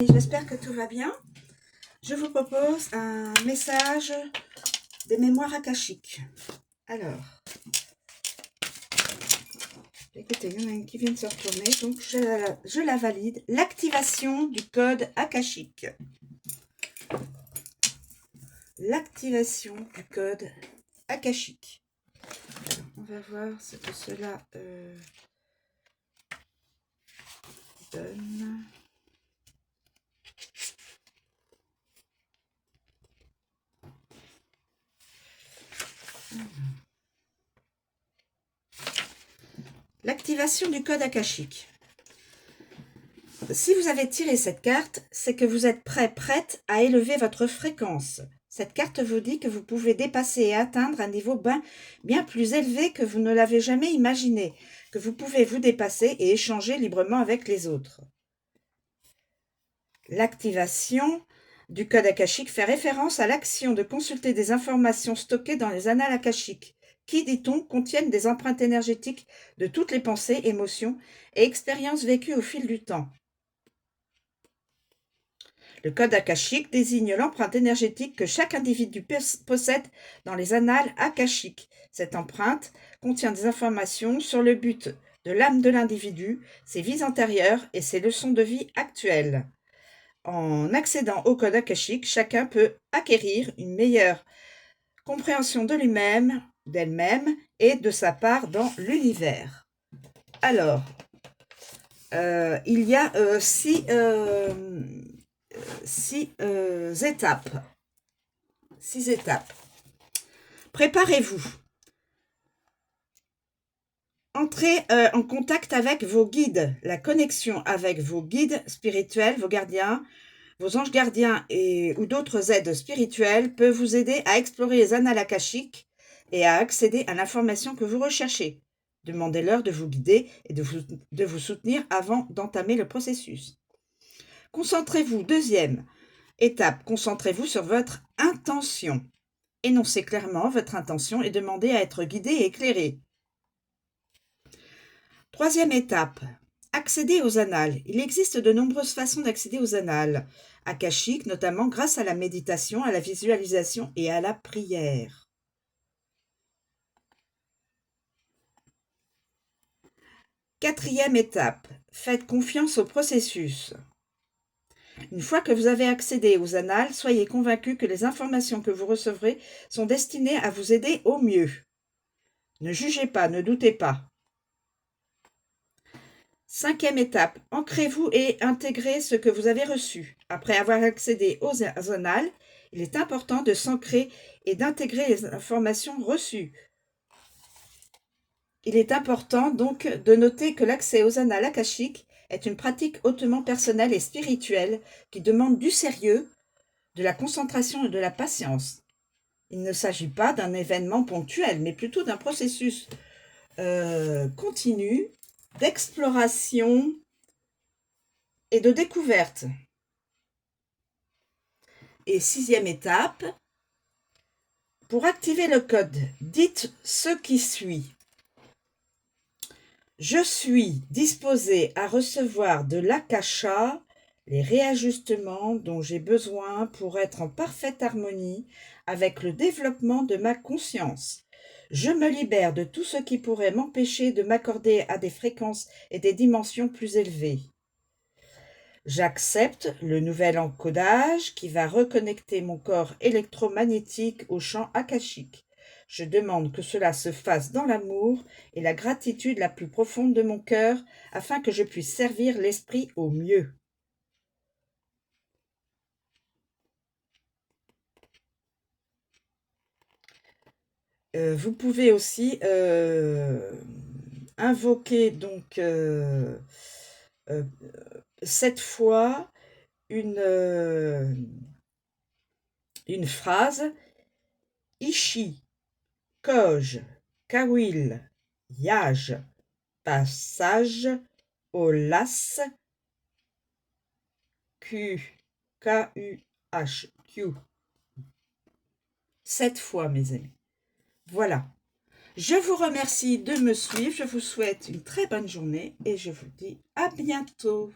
J'espère que tout va bien. Je vous propose un message des mémoires akashiques. Alors, écoutez, il y en a une qui vient de se retourner, donc je la valide. L'activation du code akashique. L'activation du code akashique. Alors, on va voir ce que cela donne. L'activation du code akashique. Si vous avez tiré cette carte, c'est que vous êtes prête à élever votre fréquence. Cette carte vous dit que vous pouvez dépasser et atteindre un niveau bien plus élevé que vous ne l'avez jamais imaginé, que vous pouvez vous dépasser et échanger librement avec les autres. L'activation du code akashique fait référence à l'action de consulter des informations stockées dans les annales akashiques, qui, dit-on, contiennent des empreintes énergétiques de toutes les pensées, émotions et expériences vécues au fil du temps. Le code akashique désigne l'empreinte énergétique que chaque individu possède dans les annales akashiques. Cette empreinte contient des informations sur le but de l'âme de l'individu, ses vies antérieures et ses leçons de vie actuelles. En accédant au code akashique, chacun peut acquérir une meilleure compréhension de lui-même, d'elle-même et de sa part dans l'univers. Alors, il y a six étapes. 6 étapes. Préparez-vous. Entrez en contact avec vos guides. La connexion avec vos guides spirituels, vos gardiens, vos anges gardiens ou d'autres aides spirituelles peut vous aider à explorer les annales akashiques et à accéder à l'information que vous recherchez. Demandez-leur de vous guider et de vous soutenir avant d'entamer le processus. Concentrez-vous. Deuxième étape, concentrez-vous sur votre intention. Énoncez clairement votre intention et demandez à être guidé et éclairé. Troisième étape, accéder aux annales. Il existe de nombreuses façons d'accéder aux annales akashiques, notamment grâce à la méditation, à la visualisation et à la prière. Quatrième étape, faites confiance au processus. Une fois que vous avez accédé aux annales, soyez convaincu que les informations que vous recevrez sont destinées à vous aider au mieux. Ne jugez pas, ne doutez pas. Cinquième étape, ancrez-vous et intégrez ce que vous avez reçu. Après avoir accédé aux annales, il est important de s'ancrer et d'intégrer les informations reçues. Il est important donc de noter que l'accès aux annales akashiques est une pratique hautement personnelle et spirituelle qui demande du sérieux, de la concentration et de la patience. Il ne s'agit pas d'un événement ponctuel, mais plutôt d'un processus continu d'exploration et de découverte. Et sixième étape, pour activer le code, dites ce qui suit. Je suis disposé à recevoir de l'akasha les réajustements dont j'ai besoin pour être en parfaite harmonie avec le développement de ma conscience. Je me libère de tout ce qui pourrait m'empêcher de m'accorder à des fréquences et des dimensions plus élevées. J'accepte le nouvel encodage qui va reconnecter mon corps électromagnétique au champ akashique. Je demande que cela se fasse dans l'amour et la gratitude la plus profonde de mon cœur afin que je puisse servir l'esprit au mieux. Vous pouvez aussi invoquer donc 7 fois une phrase Ishi, Koj, Kawil, Yaj, Passage, Olas, Q, K-U-H, Q. 7 fois, mes amis. Voilà. Je vous remercie de me suivre. Je vous souhaite une très bonne journée et je vous dis à bientôt.